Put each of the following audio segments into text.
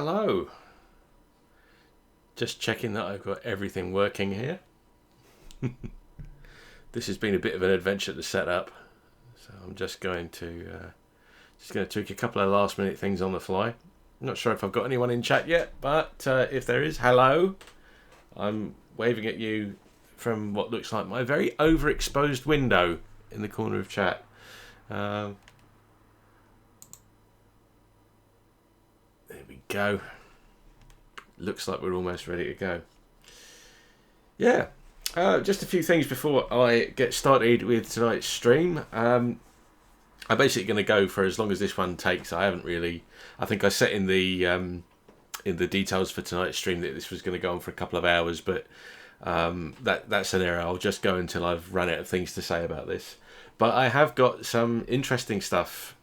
hello. Just checking that I've got everything working here. This has been a bit of an adventure to set up, so I'm just going to tweak a couple of last minute things on the fly. I'm not sure if I've got anyone in chat yet, but if there is, hello. I'm waving at you from what looks like my very overexposed window in the corner of chat. There we go. Looks like we're almost ready to go. Yeah, just a few things before I get started with tonight's stream. I'm basically going to go for as long as this one takes. I think I set in the details for tonight's stream that this was going to go on for a couple of hours, but that's an error. I'll just go until I've run out of things to say about this. But I have got some interesting stuff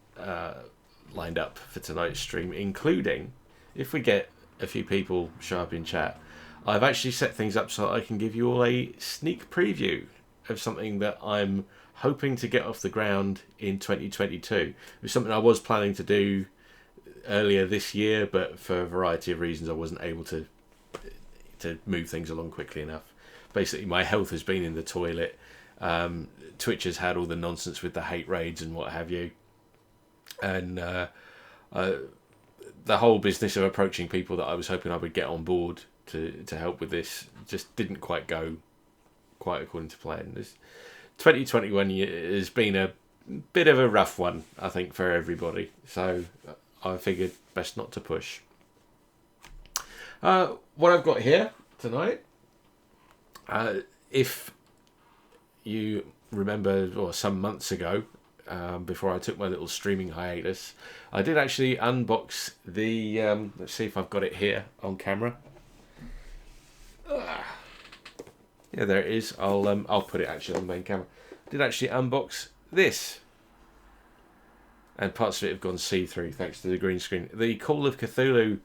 lined up for tonight's stream, including, if we get a few people show up in chat, I've actually set things up so I can give you all a sneak preview of something that I'm hoping to get off the ground in 2022. It was something I was planning to do earlier this year, but for a variety of reasons I wasn't able to move things along quickly enough. Basically, my health has been in the toilet. Twitch has had all the nonsense with the hate raids and what have you, and the whole business of approaching people that I was hoping I would get on board to help with this just didn't quite go quite according to plan. This 2021 year has been a bit of a rough one, I think, for everybody. So I figured best not to push. What I've got here tonight, if you remember, or some months ago, before I took my little streaming hiatus, I did actually unbox the, let's see if I've got it here on camera. Yeah, there it is. I'll put it actually on the main camera. I did actually unbox this. And parts of it have gone see-through thanks to the green screen. The Call of Cthulhu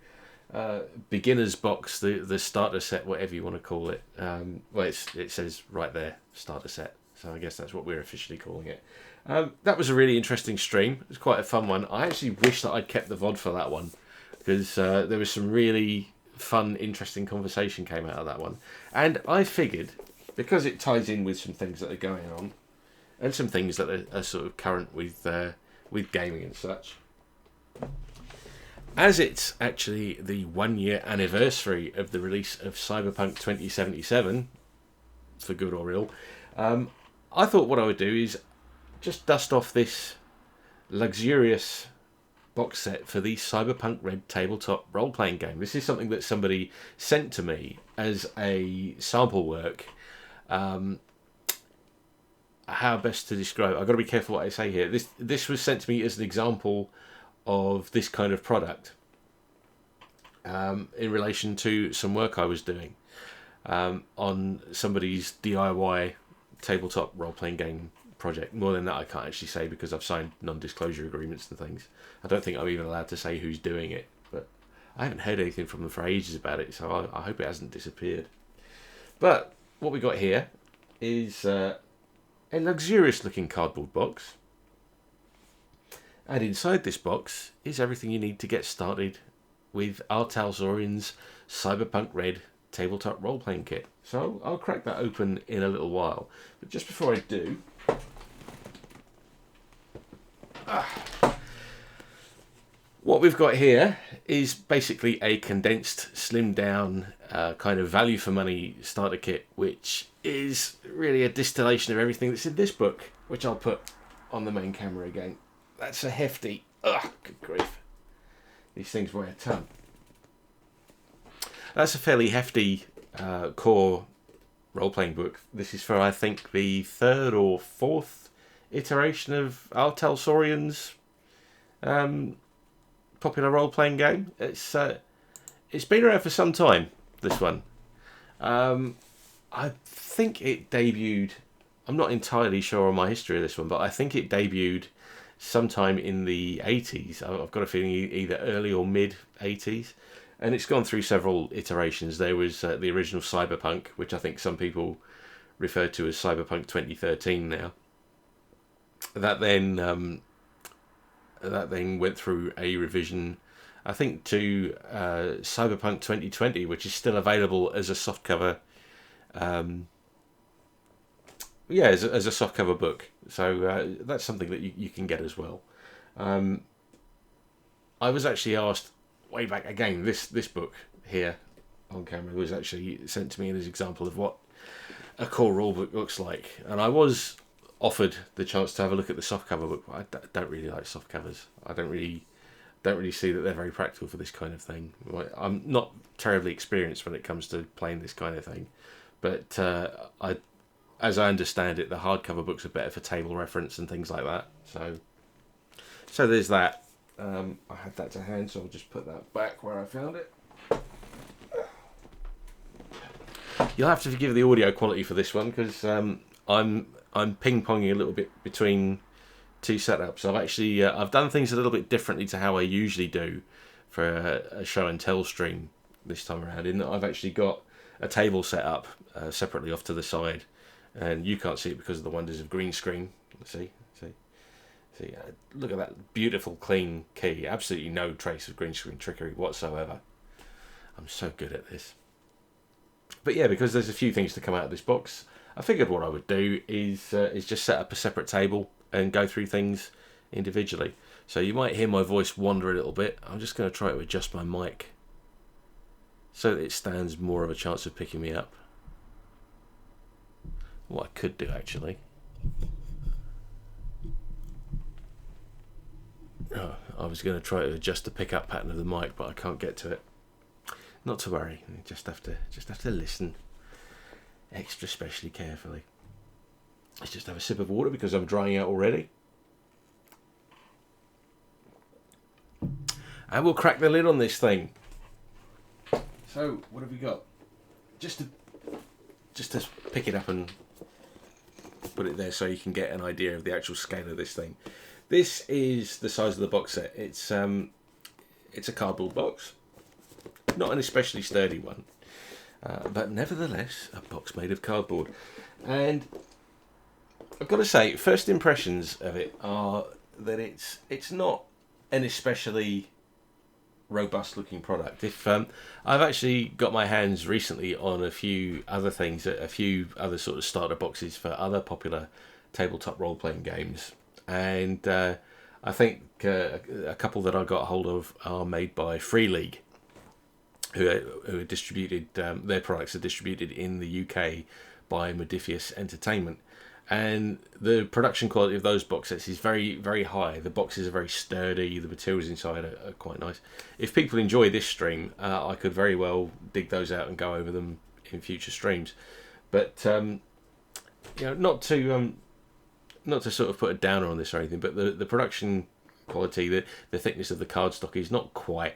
beginner's box, the starter set, whatever you want to call it. Well, it says right there, starter set. So I guess that's what we're officially calling it. That was a really interesting stream. It was quite a fun one. I actually wish that I'd kept the VOD for that one, because there was some really fun, interesting conversation came out of that one. And I figured, because it ties in with some things that are going on, and some things that are sort of current with gaming and such, as it's actually the 1 year anniversary of the release of Cyberpunk 2077, for good or ill, I thought what I would do is just dust off this luxurious box set for the Cyberpunk Red tabletop role-playing game. This is something that somebody sent to me as a sample work. How best to describe? I've got to be careful what I say here. This was sent to me as an example of this kind of product in relation to some work I was doing on somebody's DIY tabletop role-playing game project. More than that I can't actually say, because I've signed non-disclosure agreements and things. I don't think I'm even allowed to say who's doing it, but I haven't heard anything from them for ages about it, so I hope it hasn't disappeared. But what we got here is a luxurious looking cardboard box, and inside this box is everything you need to get started with R.Talsorian's Cyberpunk Red tabletop role-playing kit. So I'll crack that open in a little while, but just before I do, what we've got here is basically a condensed, slimmed down kind of value for money starter kit, which is really a distillation of everything that's in this book, which I'll put on the main camera again. That's a hefty, good grief, these things weigh a ton. That's a fairly hefty core role-playing book. This is for, I think, the third or fourth iteration of R.Talsorian's popular role-playing game. It's been around for some time, this one. I think it debuted, I'm not entirely sure on my history of this one, but I think it debuted sometime in the 80s. I've got a feeling either early or mid 80s. And it's gone through several iterations. There was the original Cyberpunk, which I think some people refer to as Cyberpunk 2013 now. That then went through a revision I think, to Cyberpunk 2020, which is still available as a softcover. As a softcover book. So that's something that you can get as well. I was actually asked way back again. This book here on camera was actually sent to me as an example of what a core rulebook looks like, and I was offered the chance to have a look at the softcover book. But I don't really like softcovers. I don't really see that they're very practical for this kind of thing. I'm not terribly experienced when it comes to playing this kind of thing, but as I understand it, the hardcover books are better for table reference and things like that. So there's that. I had that to hand, so I'll just put that back where I found it. You'll have to forgive the audio quality for this one because I'm ping-ponging a little bit between two setups. I've done things a little bit differently to how I usually do for a show and tell stream this time around, in that I've actually got a table set up separately off to the side, and you can't see it because of the wonders of green screen. See, look at that beautiful clean key. Absolutely no trace of green screen trickery whatsoever. I'm so good at this. But yeah, because there's a few things to come out of this box, I figured what I would do is just set up a separate table and go through things individually. So you might hear my voice wander a little bit. I'm just going to try to adjust my mic so that it stands more of a chance of picking me up. What I could do, actually. I was going to try to adjust the pickup pattern of the mic, but I can't get to it. Not to worry. You just have to listen extra specially carefully. Let's just have a sip of water because I'm drying out already. And we'll crack the lid on this thing. So, what have we got? Just to pick it up and put it there so you can get an idea of the actual scale of this thing. This is the size of the box set. It's a cardboard box, not an especially sturdy one, but nevertheless a box made of cardboard. And I've got to say, first impressions of it are that it's not an especially robust looking product. If I've actually got my hands recently on a few other things, a few other sort of starter boxes for other popular tabletop role-playing games, and I think a couple that I got hold of are made by Free League, who are distributed. Their products are distributed in the UK by Modifius Entertainment, and the production quality of those box sets is very, very high. The boxes are very sturdy. The materials inside are quite nice. If people enjoy this stream, I could very well dig those out and go over them in future streams. But not to sort of put a downer on this or anything, but the production quality, the thickness of the cardstock is not quite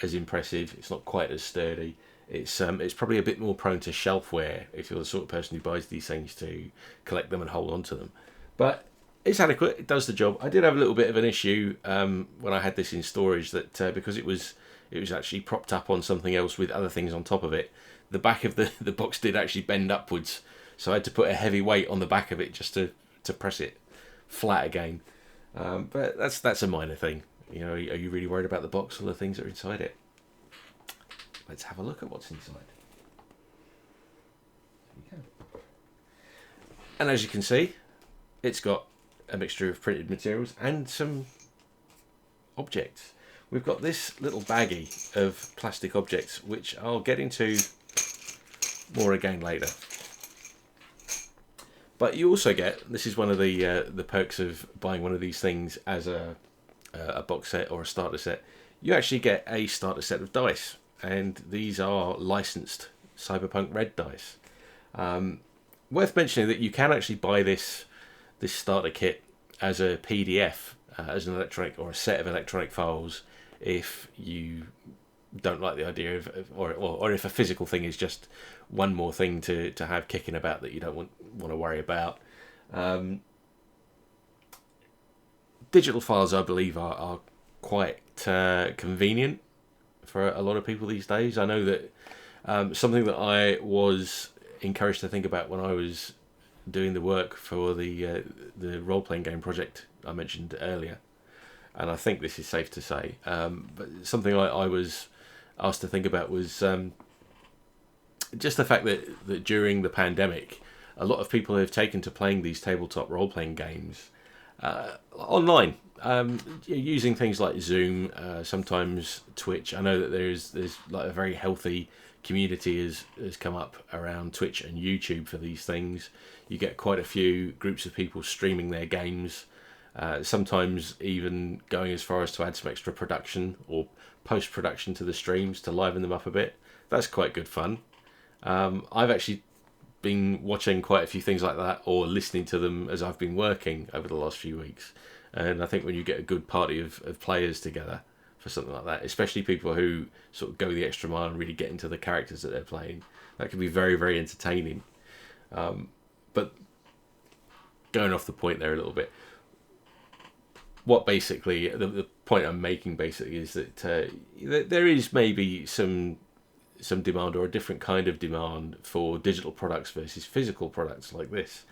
as impressive. It's not quite as sturdy. It's probably a bit more prone to shelf wear if you're the sort of person who buys these things to collect them and hold on to them. But it's adequate. It does the job. I did have a little bit of an issue when I had this in storage, that because it was actually propped up on something else with other things on top of it, the back of the box did actually bend upwards. So I had to put a heavy weight on the back of it just to press it flat again. But that's a minor thing. Are you really worried about the box or the things that are inside it? Let's have a look at what's inside. There we go. And as you can see, it's got a mixture of printed materials and some objects. We've got this little baggie of plastic objects, which I'll get into more again later. But you also get, this is one of the perks of buying one of these things as a box set or a starter set, you actually get a starter set of dice. And these are licensed Cyberpunk Red dice. Worth mentioning that you can actually buy this starter kit as a PDF, as an electronic or a set of electronic files, if you don't like the idea of, or if a physical thing is just one more thing to have kicking about that you don't want to worry about. Digital files, I believe, are quite convenient for a lot of people these days. I know that something that I was encouraged to think about when I was doing the work for the role-playing game project I mentioned earlier, and I think this is safe to say. But something I was asked to think about was just the fact that during the pandemic, a lot of people have taken to playing these tabletop role-playing games online, using things like Zoom, sometimes Twitch. I know that there's like a very healthy community has come up around Twitch and YouTube for these things. You get quite a few groups of people streaming their games, sometimes even going as far as to add some extra production or post-production to the streams to liven them up a bit. That's quite good fun. I've actually been watching quite a few things like that, or listening to them as I've been working over the last few weeks. And I think when you get a good party of players together for something like that, especially people who sort of go the extra mile and really get into the characters that they're playing, that can be very, very entertaining. But going off the point there a little bit, what basically the point I'm making basically is that there is maybe some demand, or a different kind of demand, for digital products versus physical products like this.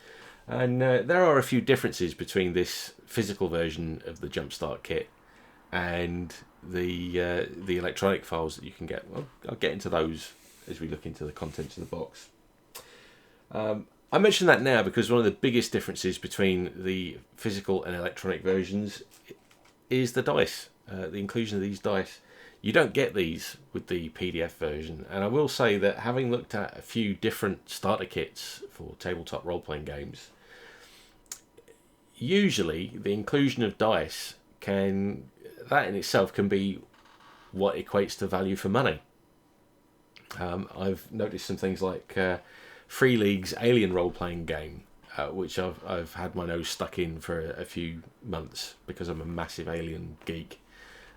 And there are a few differences between this physical version of the Jumpstart kit and the electronic files that you can get. Well, I'll get into those as we look into the contents of the box. I mention that now because one of the biggest differences between the physical and electronic versions is the dice, the inclusion of these dice. You don't get these with the PDF version, and I will say that having looked at a few different starter kits for tabletop role-playing games, usually the inclusion of dice that in itself can be what equates to value for money. I've noticed some things like Free League's Alien role-playing game, which I've had my nose stuck in for a few months because I'm a massive Alien geek.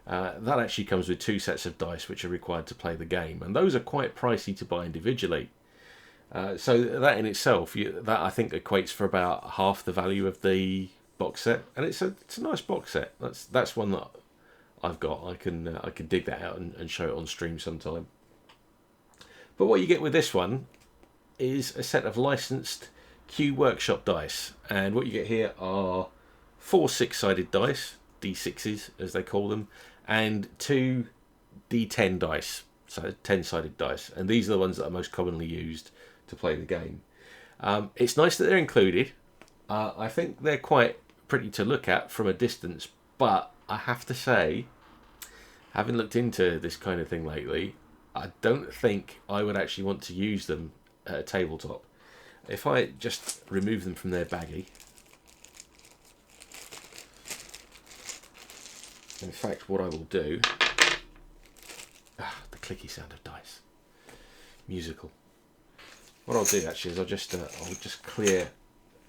That actually comes with 2 sets of dice which are required to play the game, and those are quite pricey to buy individually. So that in itself, that I think equates for about half the value of the box set, and it's a nice box set. That's one that I've got. I can dig that out and show it on stream sometime. But what you get with this one is a set of licensed Q Workshop dice, and what you get here are 4 6-sided dice, D6s as they call them, and 2 D10 dice, so 10-sided dice, and these are the ones that are most commonly used to play the game. It's nice that they're included. I think they're quite pretty to look at from a distance, but I have to say, having looked into this kind of thing lately, I don't think I would actually want to use them at a tabletop. If I just remove them from their baggie, in fact what I will do, the clicky sound of dice, musical. What I'll do actually is I'll just clear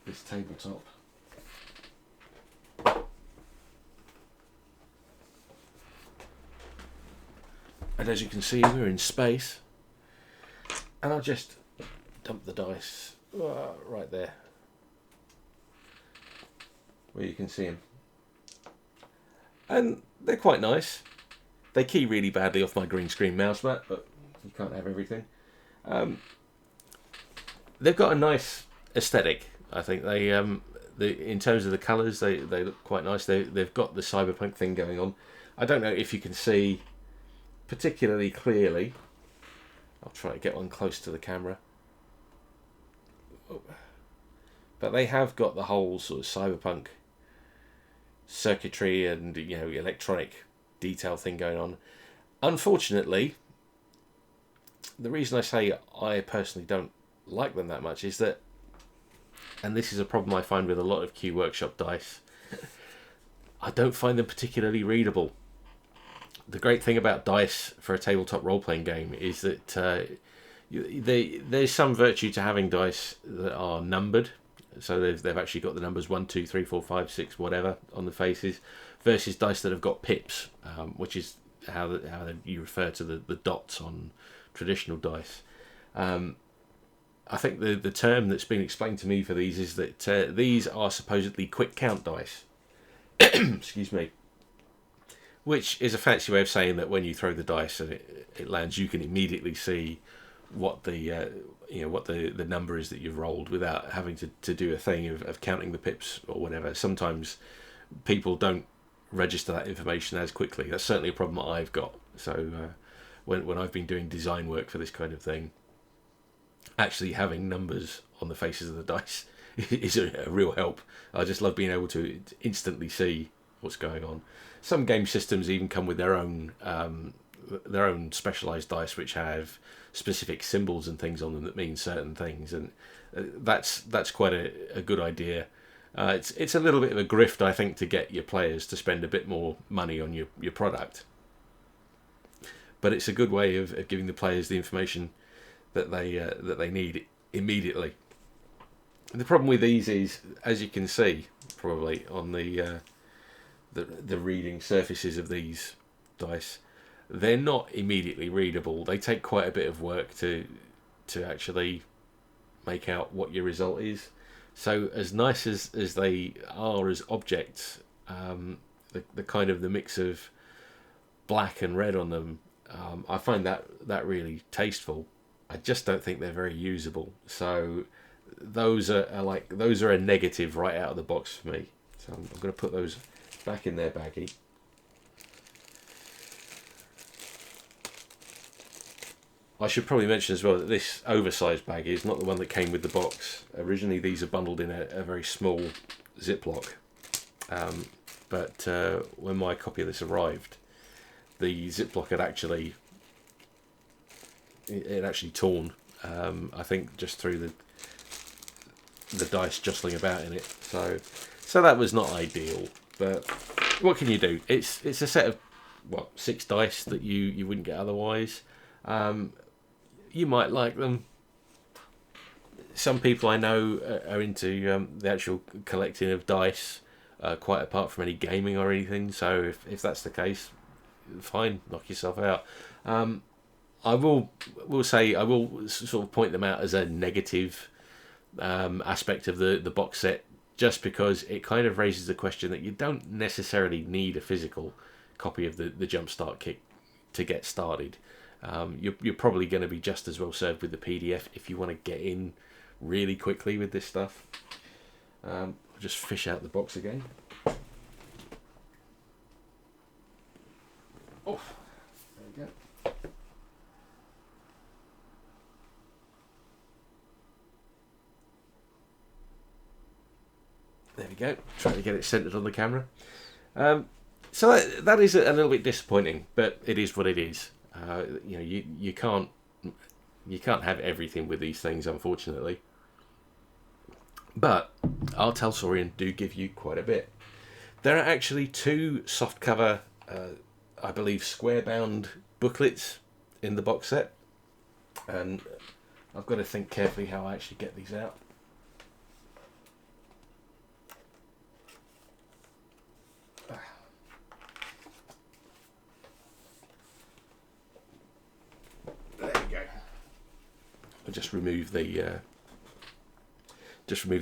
this tabletop. And as you can see, we're in space, and I'll just dump the dice right there where you can see them, and they're quite nice. They key really badly off my green screen mouse mat, but you can't have everything. They've got a nice aesthetic. I think they in terms of the colours, they look quite nice. They've got the cyberpunk thing going on. I don't know if you can see particularly clearly. I'll try to get one close to the camera. But they have got the whole sort of cyberpunk circuitry and electronic detail thing going on. Unfortunately, the reason I say I personally don't like them that much is that, and this is a problem I find with a lot of Q Workshop dice, I don't find them particularly readable. The great thing about dice for a tabletop role-playing game is that there's some virtue to having dice that are numbered, so they've actually got the numbers 1, 2, 3, 4, 5, 6, whatever on the faces, versus dice that have got pips, which is how you refer to the dots on traditional dice. I think the term that's been explained to me for these is that these are supposedly quick count dice. Excuse me. Which is a fancy way of saying that when you throw the dice and it lands, you can immediately see what the number is that you've rolled without having to do a thing of counting the pips or whatever. Sometimes people don't register that information as quickly. That's certainly a problem that I've got. So when I've been doing design work for this kind of thing, actually having numbers on the faces of the dice is a real help. I just love being able to instantly see what's going on. Some game systems even come with their own specialized dice, which have specific symbols and things on them that mean certain things, and that's quite a good idea. It's a little bit of a grift, I think, to get your players to spend a bit more money on your product, but it's a good way of giving the players the information that they need immediately. And the problem with these is, as you can see probably on the reading surfaces of these dice, they're not immediately readable. They take quite a bit of work to actually make out what your result is. So as nice as they are as objects, the kind of the mix of black and red on them, I find that really tasteful. I just don't think they're very usable. So those are a negative right out of the box for me. So I'm going to put those back in their baggie. I should probably mention as well that this oversized bag is not the one that came with the box. Originally these are bundled in a very small Ziploc, but when my copy of this arrived, the Ziploc had actually torn, I think just through the dice jostling about in it, so that was not ideal, but what can you do? It's a set of 6 dice that you wouldn't get otherwise. You might like them. Some people I know are into the actual collecting of dice, quite apart from any gaming or anything. So if that's the case, fine, knock yourself out. I will say I will sort of point them out as a negative aspect of the box set, just because it kind of raises the question that you don't necessarily need a physical copy of the Jumpstart kit to get started. You're probably going to be just as well served with the PDF if you want to get in really quickly with this stuff. I'll just fish out the box again. Oh, there we go. There we go. Trying to get it centered on the camera. So that is a little bit disappointing, but it is what it is. You can't have everything with these things, unfortunately. But R.Talsorian do give you quite a bit. There are actually 2 softcover, I believe, square-bound booklets in the box set, and I've got to think carefully how I actually get these out. I'll just remove the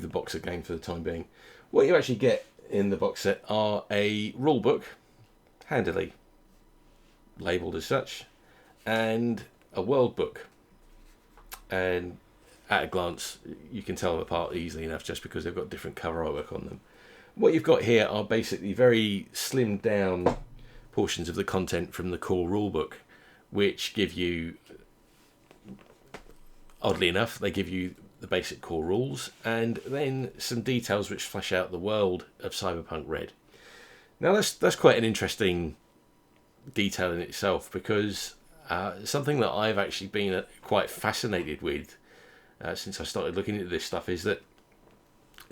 box again for the time being. What you actually get in the box set are a rule book, handily labelled as such, and a world book. And at a glance, you can tell them apart easily enough just because they've got different cover artwork on them. What you've got here are basically very slimmed down portions of the content from the core rulebook, which give you, oddly enough, they give you the basic core rules and then some details which flesh out the world of Cyberpunk Red. Now that's quite an interesting detail in itself, because something that I've actually been quite fascinated with since I started looking into this stuff is that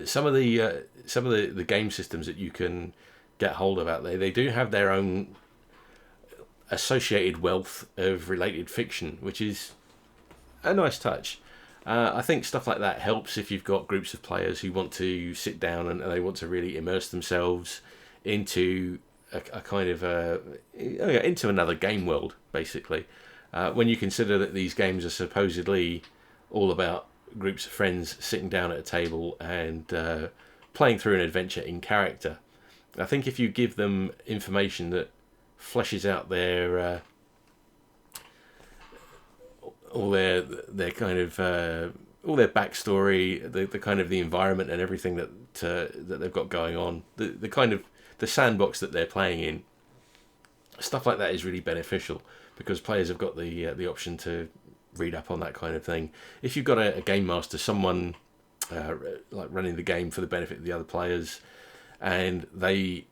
some of the game systems that you can get hold of out there, they do have their own associated wealth of related fiction, which is a nice touch. I think stuff like that helps if you've got groups of players who want to sit down and they want to really immerse themselves into a kind of into another game world, basically. When you consider that these games are supposedly all about groups of friends sitting down at a table and playing through an adventure in character, I think if you give them information that fleshes out their all their kind of all their backstory, the kind of the environment and everything that they've got going on, the the sandbox that they're playing in. Stuff like that is really beneficial because players have got the option to read up on that kind of thing. If you've got a game master, someone like running the game for the benefit of the other players, and they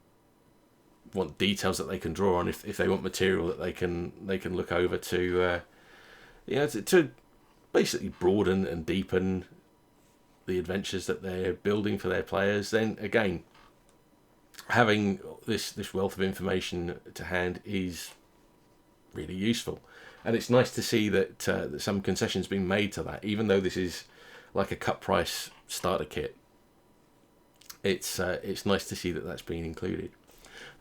want details that they can draw on, if they want material that they can look over to to basically broaden and deepen the adventures that they're building for their players, then again, having this wealth of information to hand is really useful. And it's nice to see that some concessions being made to that, even though this is like a cut price starter kit. It's nice to see that that's been included.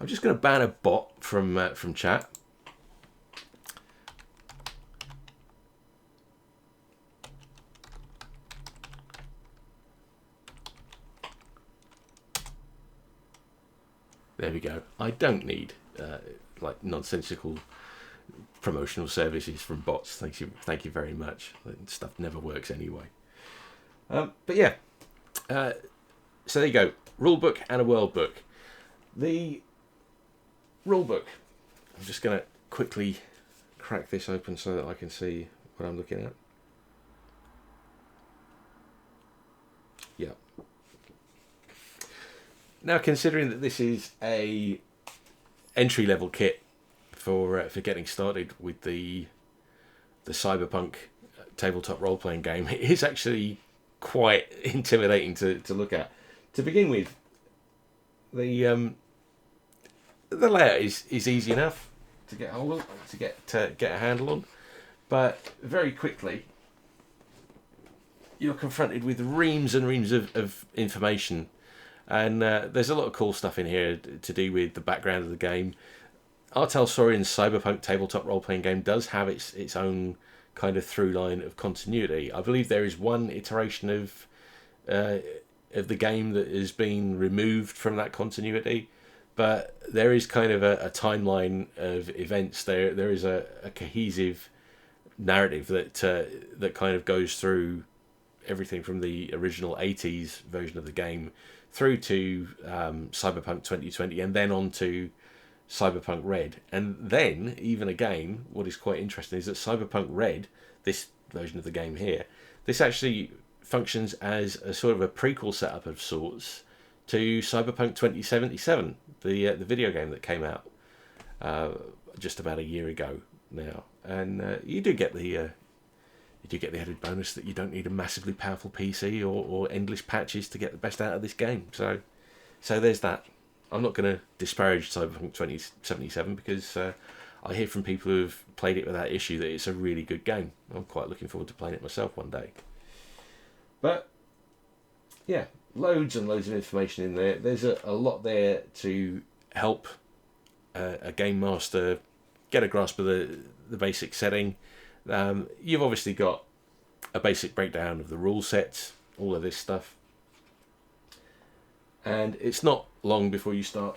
I'm just going to ban a bot from chat. There we go. I don't need like nonsensical promotional services from bots. Thank you very much. Stuff never works anyway. But yeah, so there you go. Rulebook and a world book. The rulebook. I'm just going to quickly crack this open so that I can see what I'm looking at. Yeah. Now, considering that this is a entry-level kit for getting started with the Cyberpunk tabletop role-playing game, it is actually quite intimidating to look at. To begin with, the layout is easy enough to get hold of, to get a handle on, but very quickly you're confronted with reams and reams of information. And there's a lot of cool stuff in here to do with the background of the game. R.Talsorian's Cyberpunk tabletop role-playing game does have its own kind of through line of continuity. I believe there is one iteration of the game that has been removed from that continuity, but there is kind of a timeline of events. There is a cohesive narrative that kind of goes through everything from the original 80s version of the game through to Cyberpunk 2020, and then on to Cyberpunk Red. And then, even again, what is quite interesting is that Cyberpunk Red, this version of the game here, this actually functions as a sort of a prequel setup of sorts to Cyberpunk 2077, the video game that came out just about a year ago now. And you do get the added bonus that you don't need a massively powerful PC or endless patches to get the best out of this game. So there's that. I'm not going to disparage Cyberpunk 2077 because I hear from people who've played it without issue that it's a really good game. I'm quite looking forward to playing it myself one day. But yeah, loads and loads of information in there. There's a lot there to help a game master get a grasp of the basic setting. You've obviously got a basic breakdown of the rule sets, all of this stuff. And it's not long before you start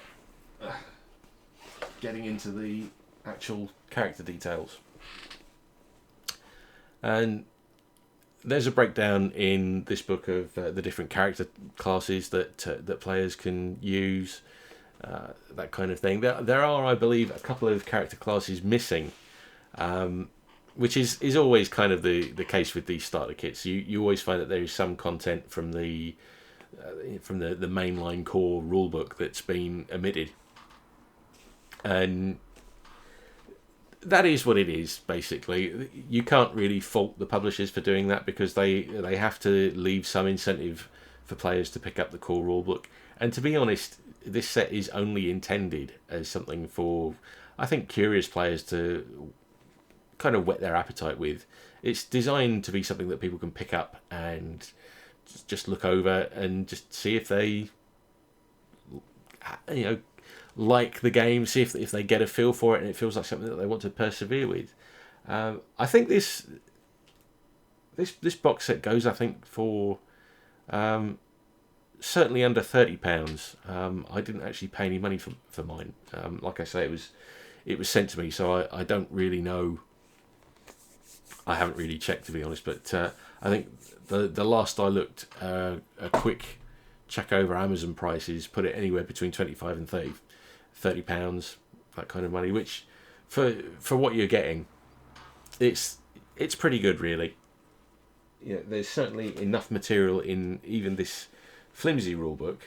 getting into the actual character details. And there's a breakdown in this book of the different character classes that players can use, that kind of thing. There are, I believe, a couple of character classes missing, which is always kind of the case with these starter kits. You always find that there is some content from the mainline core rulebook that's been omitted, and that is what it is. Basically, you can't really fault the publishers for doing that because they have to leave some incentive for players to pick up the core rulebook. And to be honest, this set is only intended as something for, I think, curious players to kind of whet their appetite with. It's designed to be something that people can pick up and just look over and just see if they, like the game, see if they get a feel for it and it feels like something that they want to persevere with. I think this box set goes, I think, for certainly under £30. I didn't actually pay any money for mine. Like I say, it was sent to me, so I don't really know. I haven't really checked, to be honest, but I think the last I looked, a quick check over Amazon prices, put it anywhere between 25 and 30 pounds, that kind of money, which for what you're getting, it's pretty good, really. Yeah, there's certainly enough material in even this flimsy rulebook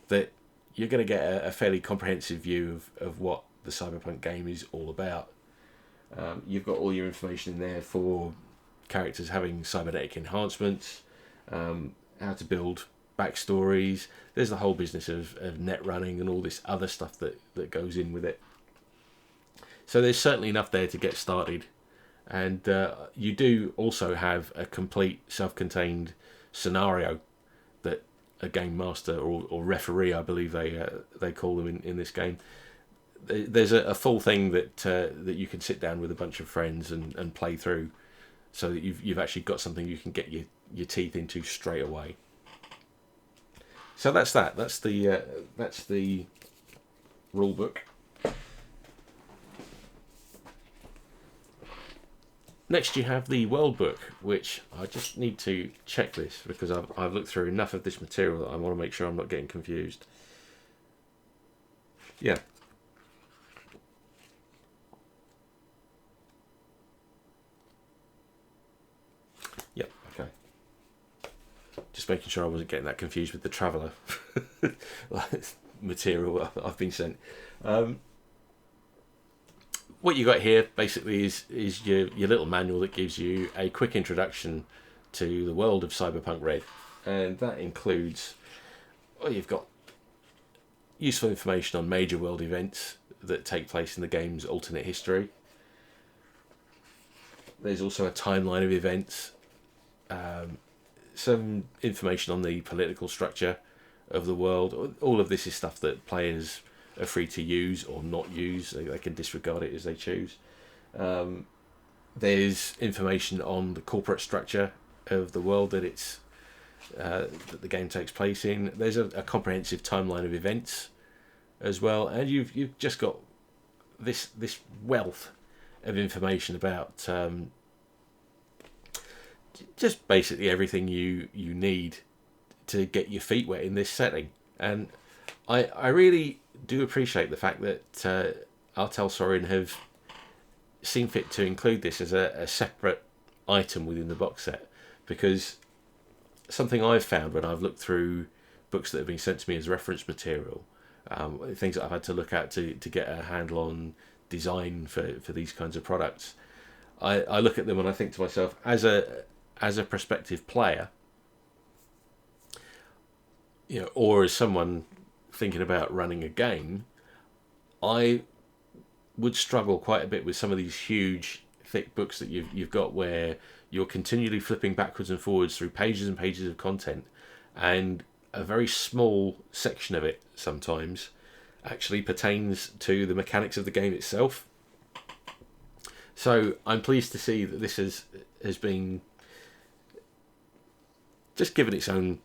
that you're going to get a fairly comprehensive view of what the Cyberpunk game is all about. You've got all your information in there for characters having cybernetic enhancements, how to build backstories. There's the whole business of net running and all this other stuff that goes in with it. So there's certainly enough there to get started. And you do also have a complete self-contained scenario that a game master or referee, I believe they call them in this game. There's a full thing that you can sit down with a bunch of friends and play through, so that you've actually got something you can get your teeth into straight away. So that's that. That's the rule book. Next, you have the world book, which I just need to check this because I've looked through enough of this material that I want to make sure I'm not getting confused. Yeah. Yep, okay. Just making sure I wasn't getting that confused with the Traveller material I've been sent. What you got here basically is your little manual that gives you a quick introduction to the world of Cyberpunk Red, and that includes, you've got useful information on major world events that take place in the game's alternate history. There's also a timeline of events, some information on the political structure of the world. All of this is stuff that players are free to use or not use. They can disregard it as they choose. There's information on the corporate structure of the world that that the game takes place in. There's a comprehensive timeline of events as well, and you've just got this wealth of information about just basically everything you need to get your feet wet in this setting. And I really do appreciate the fact that R.Talsorian have seen fit to include this as a separate item within the box set, because something I've found when I've looked through books that have been sent to me as reference material, things that I've had to look at to get a handle on design for these kinds of products, I look at them and I think to myself, as a prospective player, or as someone thinking about running a game, I would struggle quite a bit with some of these huge thick books that you've got, where you're continually flipping backwards and forwards through pages and pages of content, and a very small section of it sometimes actually pertains to the mechanics of the game itself. So I'm pleased to see that this has been just given its own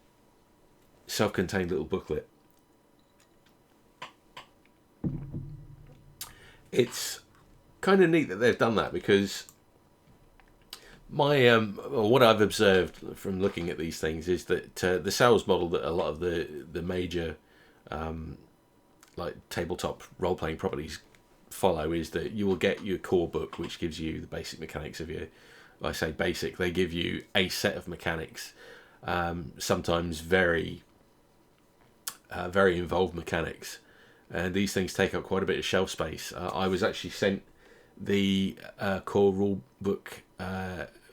self-contained little booklet. It's kind of neat that they've done that, because what I've observed from looking at these things is that the sales model that a lot of the major like tabletop role-playing properties follow is that you will get your core book, which gives you the basic mechanics of your, I say basic, they give you a set of mechanics, sometimes very involved mechanics, and these things take up quite a bit of shelf space. I was actually sent the core rule book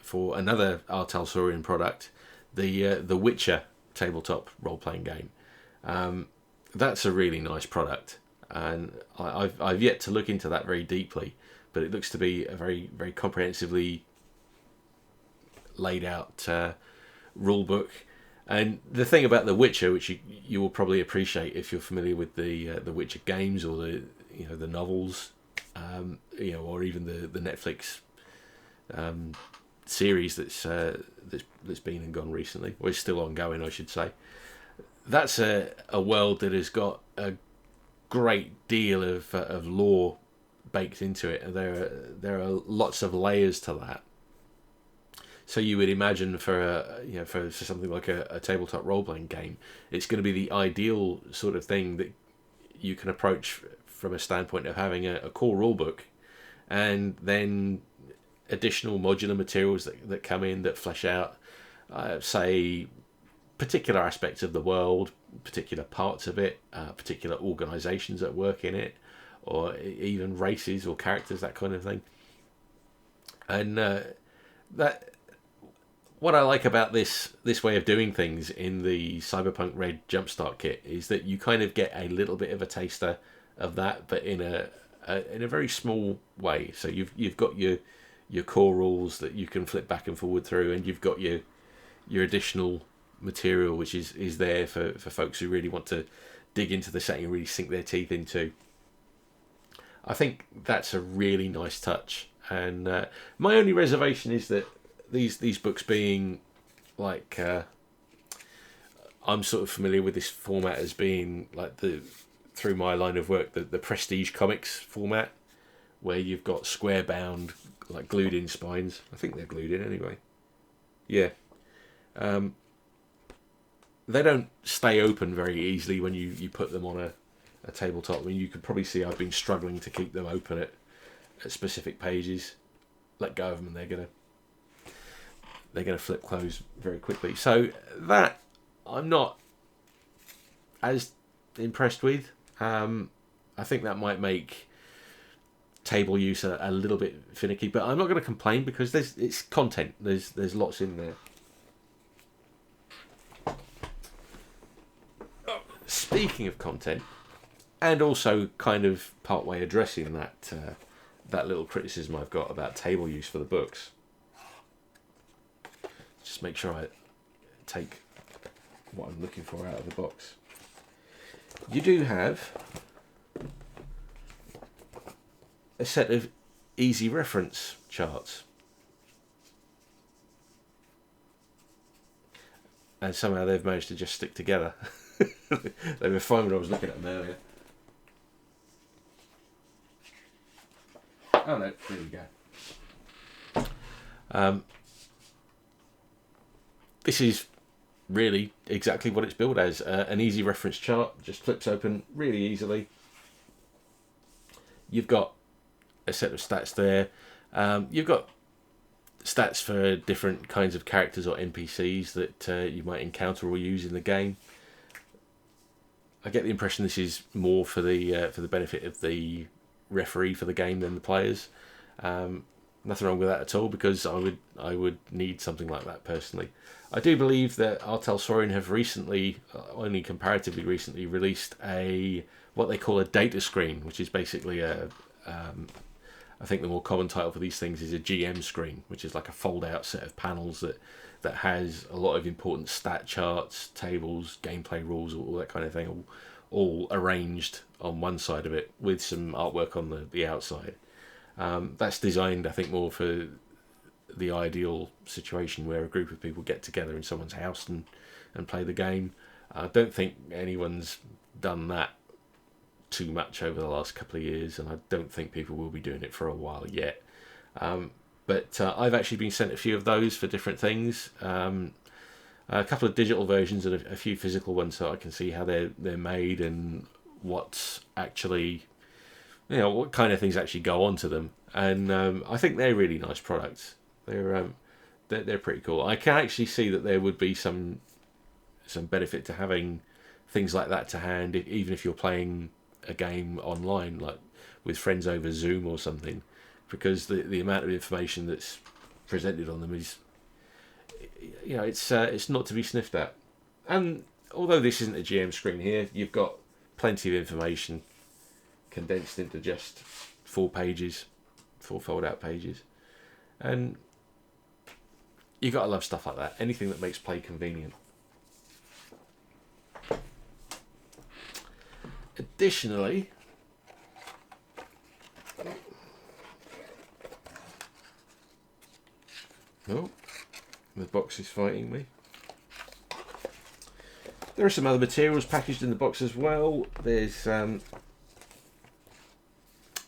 for another R.Talsorian product, the Witcher tabletop role-playing game. That's a really nice product, and I've yet to look into that very deeply, but it looks to be a very, very comprehensively laid out rule book. And the thing about The Witcher, which you will probably appreciate if you're familiar with the Witcher games or the novels, or even the Netflix series that's been and gone recently, or is still ongoing, I should say. That's a world that has got a great deal of lore baked into it, and there are lots of layers to that. So you would imagine for something like a tabletop role playing game, it's going to be the ideal sort of thing that you can approach from a standpoint of having a core rule book, and then additional modular materials that come in that flesh out, say, particular aspects of the world, particular parts of it, particular organisations that work in it, or even races or characters, that kind of thing. And that what I like about this way of doing things in the Cyberpunk Red Jumpstart kit is that you kind of get a little bit of a taster of that, but in a very small way. So you've got your core rules that you can flip back and forward through, and you've got your additional material which is there for folks who really want to dig into the setting and really sink their teeth into. I think that's a really nice touch, and my only reservation is that these books being like I'm sort of familiar with this format as being like through my line of work, the prestige comics format, where you've got square bound, like glued in spines. I think they're glued in anyway. Yeah. They don't stay open very easily when you put them on a tabletop. I mean, you could probably see I've been struggling to keep them open at specific pages. Let go of them and they're gonna flip close very quickly. So that I'm not as impressed with. I think that might make table use a little bit finicky, but I'm not going to complain because it's content. There's lots in there. Oh, speaking of content, and also kind of partway addressing that little criticism I've got about table use for the books. Just make sure I take what I'm looking for out of the box. You do have a set of easy reference charts, and somehow they've managed to just stick together. They were fine when I was looking at them earlier. Oh no, there we go. This is really exactly what it's billed as, an easy reference chart. Just flips open really easily. You've got a set of stats there. You've got stats for different kinds of characters or NPCs that you might encounter or use in the game. I get the impression this is more for the benefit of the referee for the game than the players. Nothing wrong with that at all, because I would need something like that personally. I do believe that R.Talsorian have recently, only comparatively recently, released what they call a data screen, which is basically I think the more common title for these things is a GM screen, which is like a fold-out set of panels that has a lot of important stat charts, tables, gameplay rules, all that kind of thing, all arranged on one side of it with some artwork on the outside. That's designed, I think, more for the ideal situation where a group of people get together in someone's house and play the game. I don't think anyone's done that too much over the last couple of years, and I don't think people will be doing it for a while yet. But I've actually been sent a few of those for different things. A couple of digital versions and a few physical ones, so I can see how they're made and what's actually, what kind of things actually go onto them. And I think they're really nice products. They're pretty cool. I can actually see that there would be some benefit to having things like that to hand, even if you're playing a game online, like with friends over Zoom or something, because the amount of information that's presented on them is, it's not to be sniffed at. And although this isn't a GM screen here, you've got plenty of information condensed into just 4 fold-out pages, and you gotta love stuff like that. Anything that makes play convenient. Additionally, the box is fighting me. There are some other materials packaged in the box as well. There's I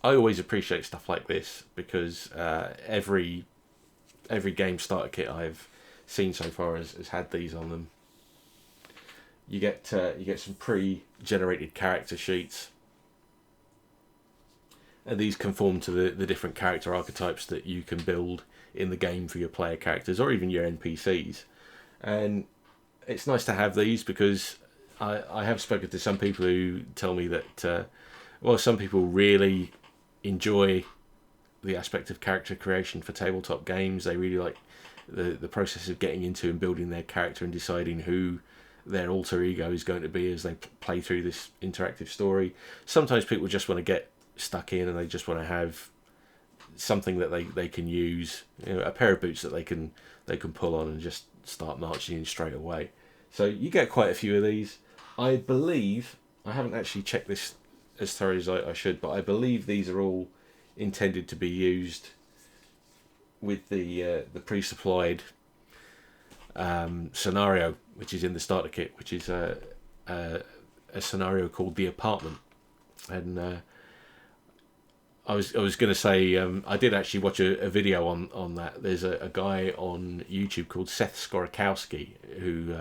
always appreciate stuff like this because every every game starter kit I've seen so far has had these on them. You get some pre-generated character sheets, and these conform to the different character archetypes that you can build in the game for your player characters or even your NPCs. And it's nice to have these because I have spoken to some people who tell me that some people really enjoy the aspect of character creation for tabletop games. They really like the process of getting into and building their character and deciding who their alter ego is going to be as they play through this interactive story. Sometimes people just want to get stuck in and they just want to have something that they can use, a pair of boots that they can pull on and just start marching in straight away. So you get quite a few of these. I believe, I haven't actually checked this as thoroughly as I should, but I believe these are all intended to be used with the pre-supplied scenario, which is in the starter kit, which is a scenario called The Apartment. And I was going to say, I did actually watch a video on that. There's a guy on YouTube called Seth Skorokowski who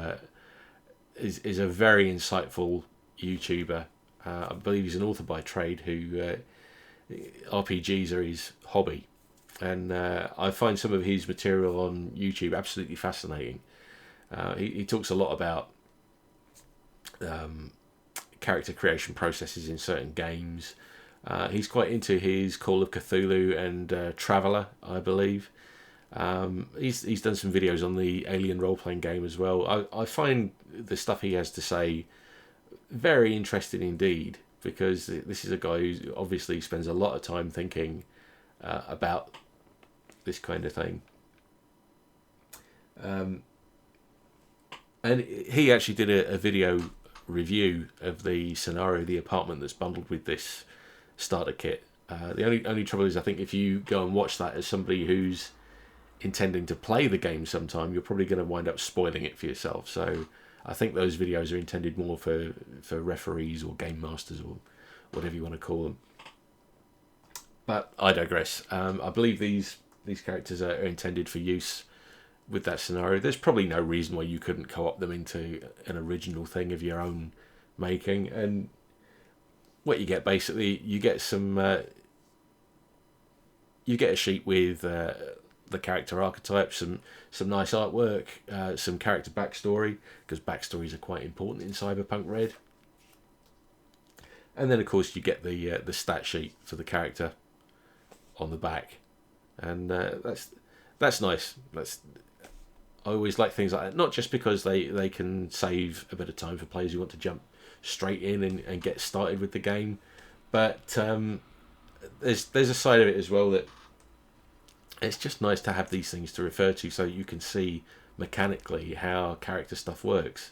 is a very insightful YouTuber. I believe he's an author by trade who RPGs are his hobby. And I find some of his material on YouTube absolutely fascinating. He talks a lot about character creation processes in certain games. He's quite into his Call of Cthulhu and Traveller, I believe. He's done some videos on the Alien role-playing game as well. I find the stuff he has to say very interesting indeed, because this is a guy who obviously spends a lot of time thinking about this kind of thing. And he actually did a video review of the scenario, The Apartment, that's bundled with this starter kit. The only trouble is, I think if you go and watch that as somebody who's intending to play the game sometime, you're probably going to wind up spoiling it for yourself. So I think those videos are intended more for referees or game masters or whatever you want to call them. But I digress. I believe these characters are intended for use with that scenario. There's probably no reason why you couldn't co-opt them into an original thing of your own making. And what you get, basically, you get some you get a sheet with the character archetypes, some nice artwork, some character backstory, because backstories are quite important in Cyberpunk Red. And then of course you get the stat sheet for the character on the back, and that's nice. I always like things like that, not just because they can save a bit of time for players who want to jump straight in and get started with the game, but there's a side of it as well that it's just nice to have these things to refer to so you can see mechanically how character stuff works.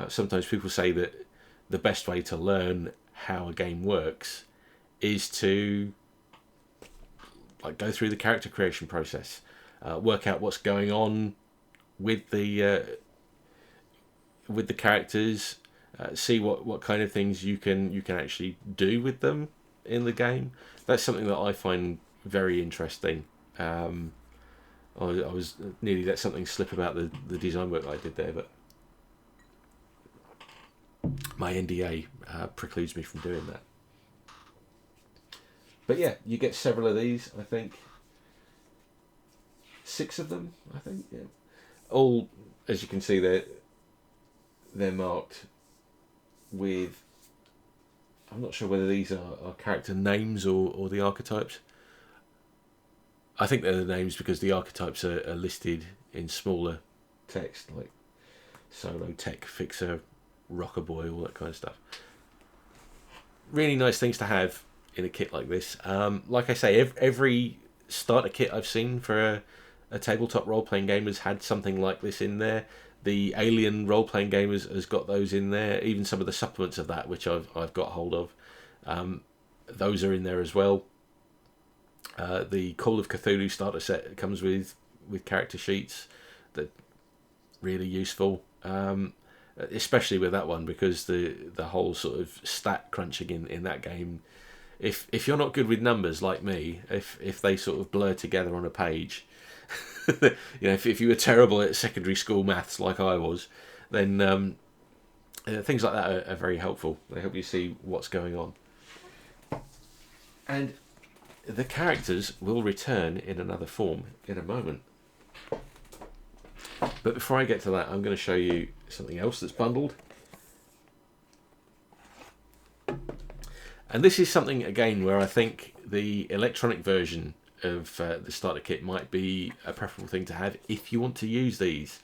Sometimes people say that the best way to learn how a game works is to go through the character creation process, work out what's going on with the characters, see what kind of things you can actually do with them in the game. That's something that I find very interesting. I was nearly let something slip about the design work I did there, but my NDA precludes me from doing that. But yeah, you get several of these. I think 6 of them. I think, yeah. All, as you can see, they're marked with. I'm not sure whether these are character names or the archetypes. I think they're the names because the archetypes are listed in smaller text, like Solo, Tech, Fixer, Rocker Boy, all that kind of stuff. Really nice things to have in a kit like this. Like I say, every starter kit I've seen for a tabletop role-playing game has had something like this in there. The Alien role-playing game has got those in there. Even some of the supplements of that, which I've got hold of, those are in there as well. The Call of Cthulhu starter set comes with character sheets that really useful, especially with that one, because the whole sort of stat crunching in that game, if you're not good with numbers like me, if they sort of blur together on a page, if you were terrible at secondary school maths like I was, then things like that are very helpful. They help you see what's going on. And the characters will return in another form in a moment. But before I get to that, I'm going to show you something else that's bundled. And this is something, again, where I think the electronic version of the starter kit might be a preferable thing to have if you want to use these.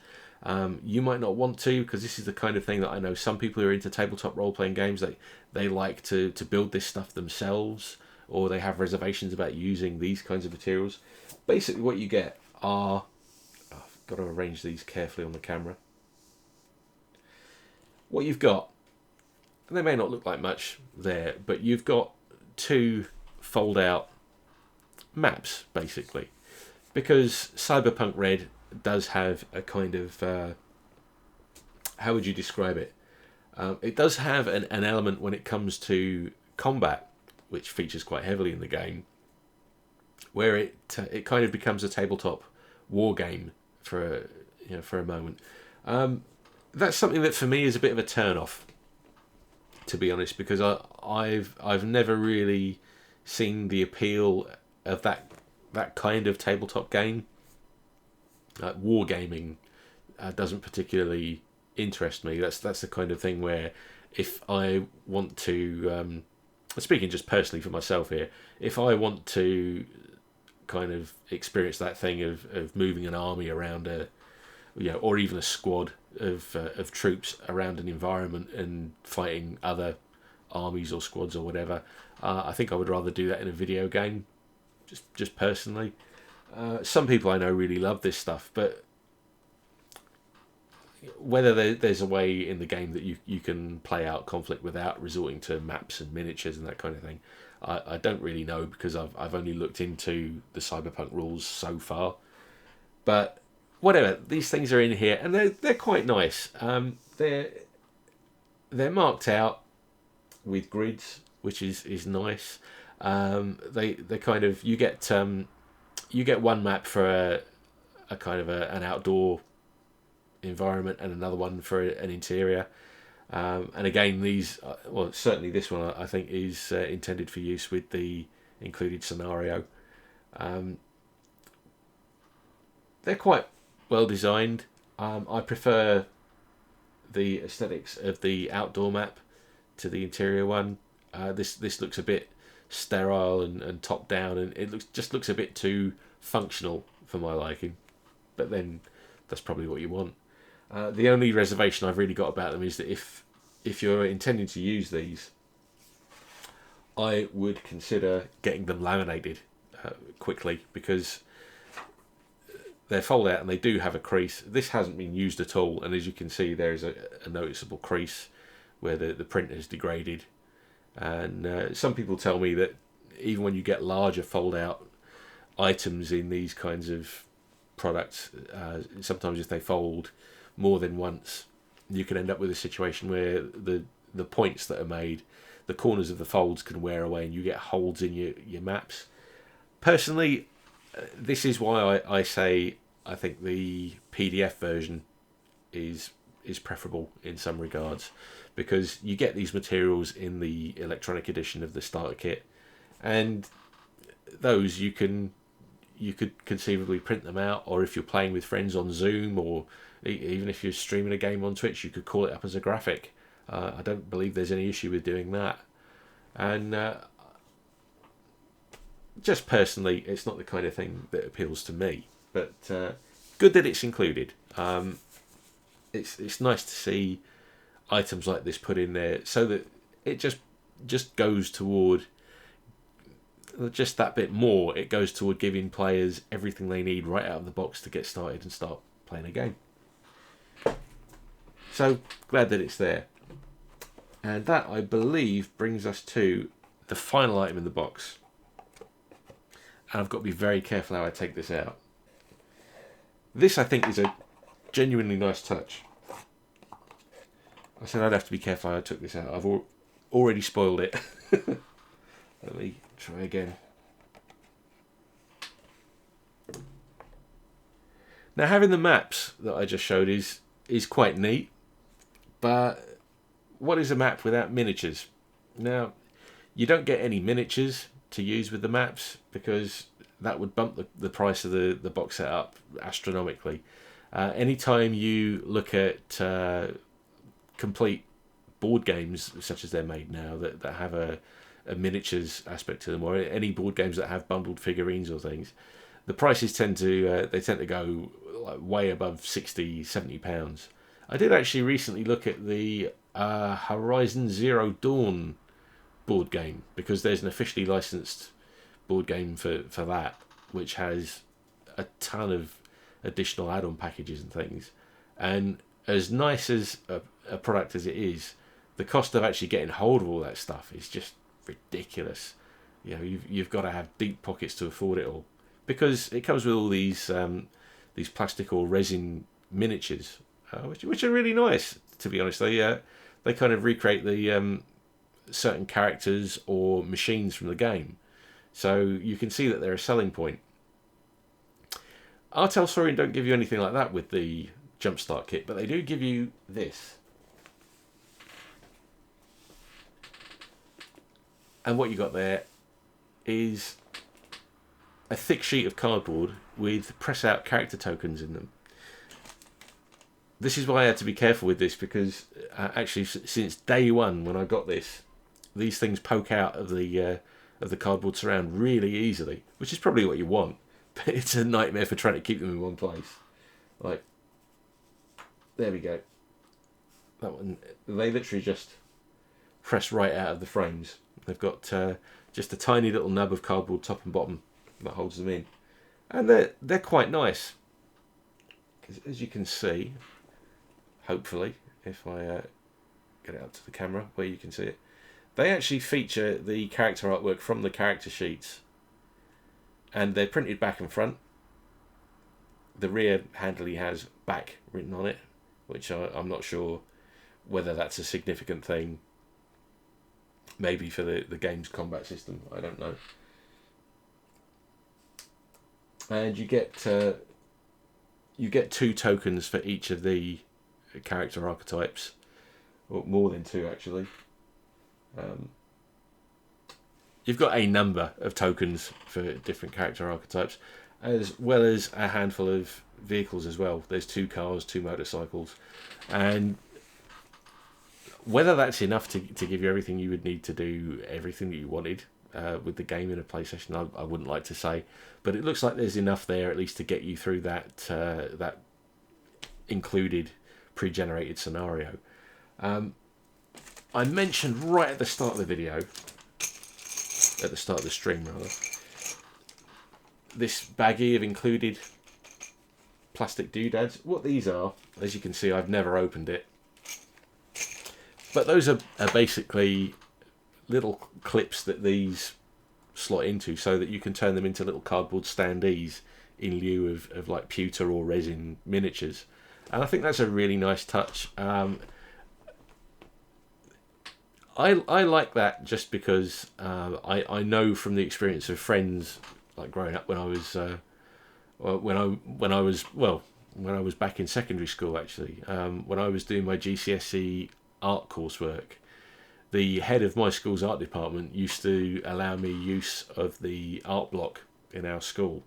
You might not want to, because this is the kind of thing that I know some people who are into tabletop role-playing games, they like to build this stuff themselves, or they have reservations about using these kinds of materials. Basically what you get are... I've got to arrange these carefully on the camera. What you've got, and they may not look like much there, but you've got 2 fold-out maps, basically. Because Cyberpunk Red does have a kind of... how would you describe it? It does have an element when it comes to combat, which features quite heavily in the game, where it kind of becomes a tabletop war game for a moment. That's something that for me is a bit of a turn-off, to be honest, because I've never really seen the appeal of that kind of tabletop game. Wargaming doesn't particularly interest me. That's the kind of thing where if I want to, speaking just personally for myself here, if I want to kind of experience that thing of moving an army around or even a squad of troops around an environment and fighting other armies or squads or whatever, I think I would rather do that in a video game, just personally. Some people I know really love this stuff, but whether there's a way in the game that you can play out conflict without resorting to maps and miniatures and that kind of thing, I don't really know, because I've only looked into the Cyberpunk rules so far. But whatever, these things are in here, and they're quite nice. They're marked out with grids, which is nice. They kind of you get one map for a kind of an outdoor environment and another one for an interior. And again, these, certainly this one I think is intended for use with the included scenario. They're quite well designed. I prefer the aesthetics of the outdoor map to the interior one. This looks a bit sterile and top down, and it looks a bit too functional for my liking. But then that's probably what you want. The only reservation I've really got about them is that if you're intending to use these, I would consider getting them laminated quickly, because they're fold out and they do have a crease. This hasn't been used at all, and as you can see, there's a noticeable crease where the print has degraded. And some people tell me that even when you get larger fold out items in these kinds of products, sometimes if they fold more than once, you can end up with a situation where the points that are made, the corners of the folds can wear away and you get holes in your maps. Personally, this is why I say I think the PDF version is preferable in some regards, because you get these materials in the electronic edition of the starter kit, and those you could conceivably print them out, or if you're playing with friends on Zoom, or even if you're streaming a game on Twitch, you could call it up as a graphic. I don't believe there's any issue with doing that. And just personally, it's not the kind of thing that appeals to me, but good that it's included. It's nice to see items like this put in there, so that it just goes toward just that bit more. It goes toward giving players everything they need right out of the box to get started and start playing a game. So glad that it's there. And that, I believe, brings us to the final item in the box. And I've got to be very careful how I take this out. This, I think, is a genuinely nice touch. I said I'd have to be careful how I took this out. I've already spoiled it. Let me try again. Now, having the maps that I just showed is quite neat, but what is a map without miniatures? Now, you don't get any miniatures to use with the maps because that would bump the price of the box set up astronomically. Anytime you look at complete board games such as they're made now that have a miniatures aspect to them, or any board games that have bundled figurines or things, the prices tend to go like way above £60-70. I did actually recently look at the Horizon Zero Dawn board game because there's an officially licensed board game for that, which has a ton of additional add-on packages and things. And as nice as a product as it is, the cost of actually getting hold of all that stuff is just ridiculous. You know, you've got to have deep pockets to afford it all, because it comes with all these plastic or resin miniatures, which are really nice. To be honest, they kind of recreate the certain characters or machines from the game, so you can see that they're a selling point. R.Talsorian don't give you anything like that with the Jumpstart kit, but they do give you this. And what you got there is a thick sheet of cardboard with press out character tokens in them. This is why I had to be careful with this, because actually since day one when I got this, these things poke out of the cardboard surround really easily, which is probably what you want, but it's a nightmare for trying to keep them in one place. Like, there we go. That one, they literally just press right out of the frames. They've got just a tiny little nub of cardboard top and bottom that holds them in, and they're quite nice. As you can see, hopefully, if I get it up to the camera where you can see it, they actually feature the character artwork from the character sheets, and they're printed back and front. The rear handily has back written on it, which I'm not sure whether that's a significant thing. Maybe for the game's combat system, I don't know. And you get 2 tokens for each of the character archetypes, or more than 2 actually. You've got a number of tokens for different character archetypes, as well as a handful of vehicles as well. There's 2 cars, 2 motorcycles, and whether that's enough to give you everything you would need to do everything that you wanted with the game in a play session, I wouldn't like to say, but it looks like there's enough there at least to get you through that included pre-generated scenario. I mentioned right at the start of the video, at the start of the stream rather, this baggie of included plastic doodads. What these are, as you can see, I've never opened it, but those are basically little clips that these slot into so that you can turn them into little cardboard standees in lieu of like pewter or resin miniatures. And I think that's a really nice touch. I like that just because I know from the experience of friends, like growing up when I was back in secondary school actually, when I was doing my GCSE art coursework, the head of my school's art department used to allow me use of the art block in our school,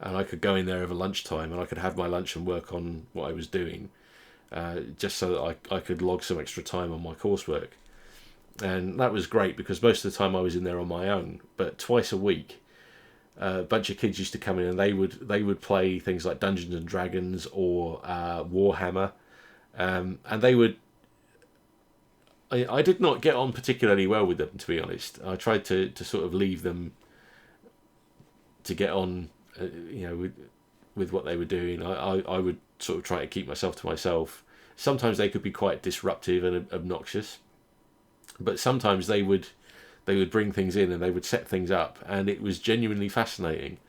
and I could go in there over lunchtime and I could have my lunch and work on what I was doing, just so that I could log some extra time on my coursework. And that was great because most of the time I was in there on my own, but twice a week a bunch of kids used to come in and they would play things like Dungeons and Dragons or Warhammer, and they would. I did not get on particularly well with them, to be honest. I tried to sort of leave them to get on, with what they were doing. I would sort of try to keep myself to myself. Sometimes they could be quite disruptive and obnoxious, but sometimes they would bring things in and they would set things up, and it was genuinely fascinating.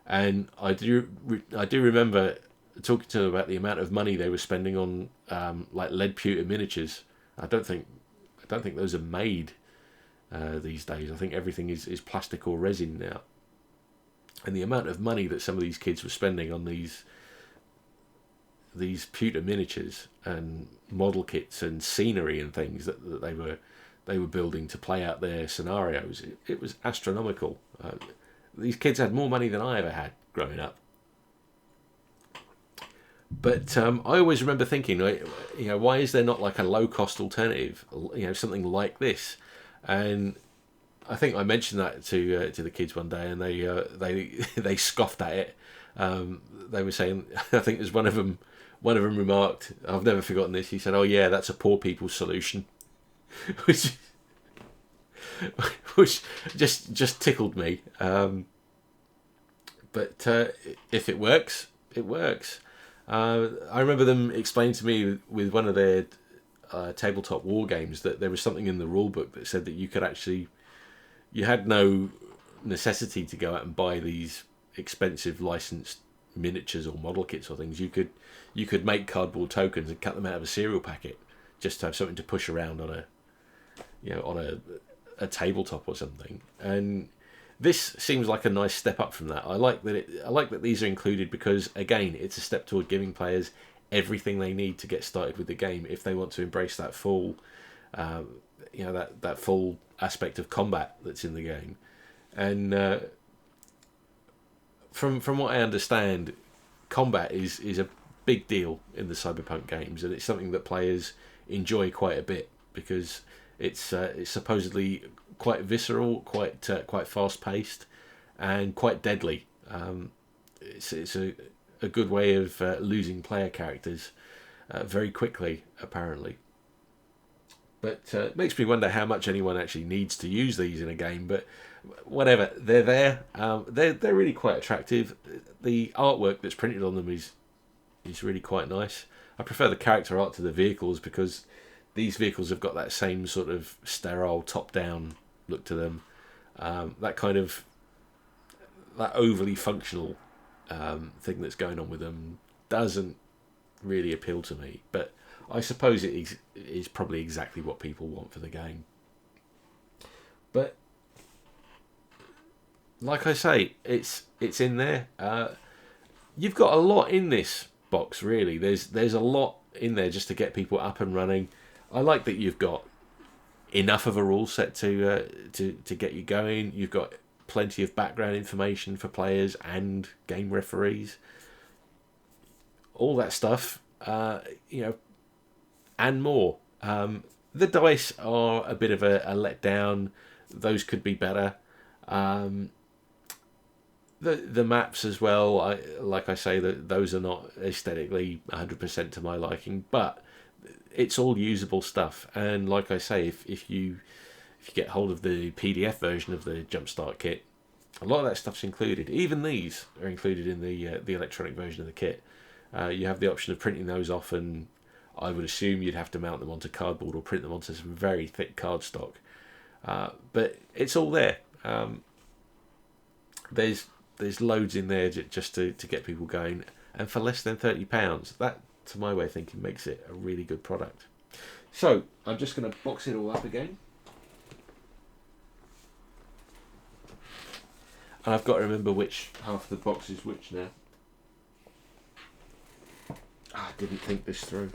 And I do remember talking to them about the amount of money they were spending on like lead pewter miniatures. I don't think those are made these days. I think everything is plastic or resin now. And the amount of money that some of these kids were spending on these pewter miniatures and model kits and scenery and things that they were building to play out their scenarios, it was astronomical. These kids had more money than I ever had growing up. But I always remember thinking, why is there not like a low-cost alternative, something like this? And I think I mentioned that to the kids one day, and they scoffed at it. They were saying, I think there's one of them remarked, I've never forgotten this. He said, "Oh yeah, that's a poor people's solution," which just tickled me. But if it works, it works. I remember them explaining to me with one of their tabletop war games that there was something in the rule book that said that you had no necessity to go out and buy these expensive licensed miniatures or model kits or things. You could make cardboard tokens and cut them out of a cereal packet just to have something to push around on a tabletop or something. And this seems like a nice step up from that. I like that these are included because, again, it's a step toward giving players everything they need to get started with the game if they want to embrace that full, that full aspect of combat that's in the game. And from what I understand, combat is a big deal in the Cyberpunk games, and it's something that players enjoy quite a bit because it's supposedly quite visceral, quite fast paced, and quite deadly. It's a good way of losing player characters very quickly, apparently. But it makes me wonder how much anyone actually needs to use these in a game. But whatever, they're there. They're really quite attractive. The artwork that's printed on them is really quite nice. I prefer the character art to the vehicles because these vehicles have got that same sort of sterile top-down look to them. That overly functional thing that's going on with them doesn't really appeal to me. But I suppose it is probably exactly what people want for the game. But like I say, it's in there. You've got a lot in this box, really. There's a lot in there just to get people up and running. I like that you've got enough of a rule set to get you going. You've got plenty of background information for players and game referees. All that stuff, and more. The dice are a bit of a letdown. Those could be better. The maps as well, like I say, those are not aesthetically 100% to my liking, but it's all usable stuff. And like I say, if you get hold of the PDF version of the Jumpstart kit, a lot of that stuff's included. Even these are included in the electronic version of the kit. You have the option of printing those off, and I would assume you'd have to mount them onto cardboard or print them onto some very thick cardstock. But it's all there. There's loads in there just to get people going, and for less than £30, that, to my way of thinking, makes it a really good product. So I'm just going to box it all up again, and I've got to remember which half of the box is which now. I didn't think this through.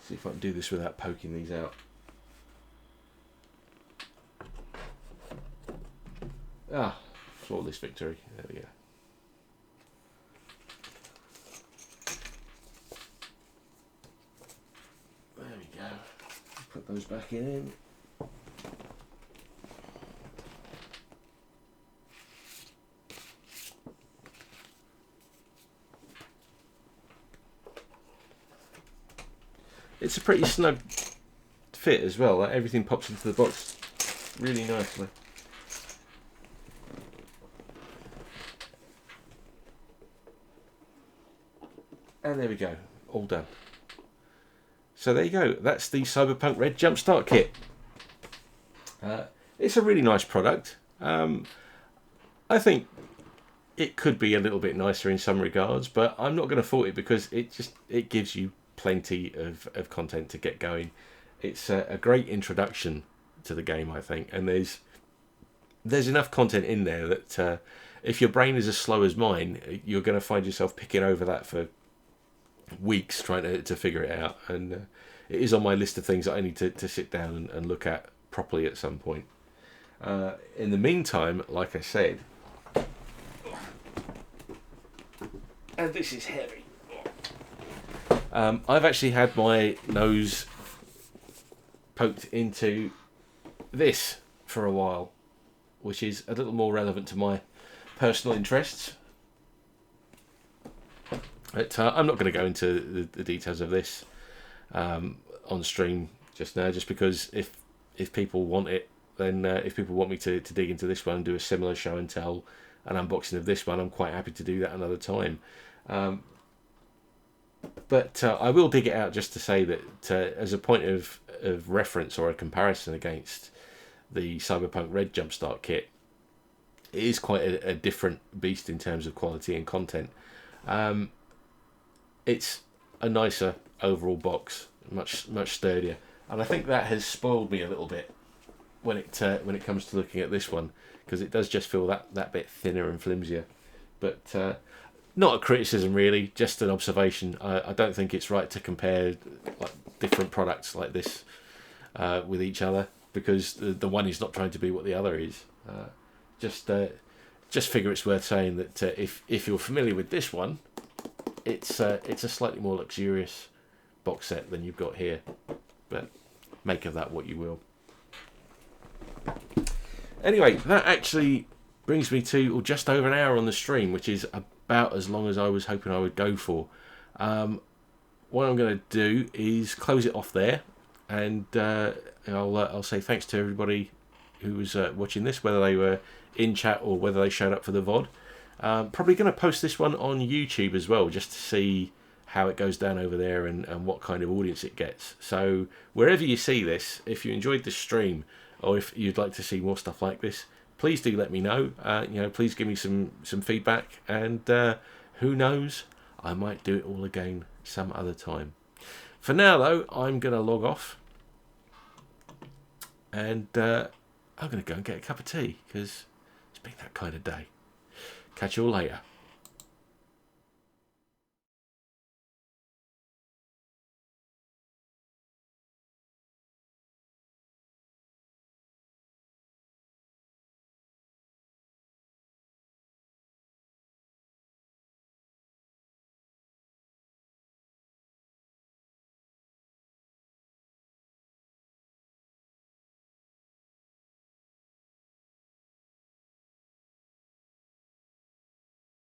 See if I can do this without poking these out. Flawless victory. There we go. There we go. Put those back in. It's a pretty snug fit as well. Like, everything pops into the box really nicely. And there we go, all done. So there you go, that's the Cyberpunk Red Jumpstart kit. It's a really nice product. I think it could be a little bit nicer in some regards, but I'm not going to fault it because it gives you plenty of content to get going. It's a great introduction to the game, I think, and there's there's enough content in there that if your brain is as slow as mine, you're going to find yourself picking over that for weeks trying to figure it out. And it is on my list of things that I need to sit down and look at properly at some point. In the meantime, like I said, and this is heavy, I've actually had my nose poked into this for a while, which is a little more relevant to my personal interests. But I'm not going to go into the details of this on stream just now, just because if people want it, then if people want me to dig into this one and do a similar show and tell, an unboxing of this one, I'm quite happy to do that another time. But I will dig it out just to say that as a point of reference or a comparison against the Cyberpunk Red Jumpstart kit, it is quite a different beast in terms of quality and content. It's a nicer overall box, much sturdier, and I think that has spoiled me a little bit when it comes to looking at this one, because it does just feel that bit thinner and flimsier. But not a criticism really, just an observation. I don't think it's right to compare different products like this with each other, because the one is not trying to be what the other is. Just figure it's worth saying that if you're familiar with this one, it's a slightly more luxurious box set than you've got here, but make of that what you will. Anyway, that actually brings me to just over an hour on the stream, which is about as long as I was hoping I would go for. What I'm going to do is close it off there, and I'll say thanks to everybody who was watching this, whether they were in chat or whether they showed up for the VOD. Probably going to post this one on YouTube as well, just to see how it goes down over there and what kind of audience it gets. So wherever you see this, if you enjoyed this stream or if you'd like to see more stuff like this, please do let me know. Please give me some feedback, and who knows, I might do it all again some other time. For now though, I'm going to log off, and I'm going to go and get a cup of tea, because it's been that kind of day. Catch you all later.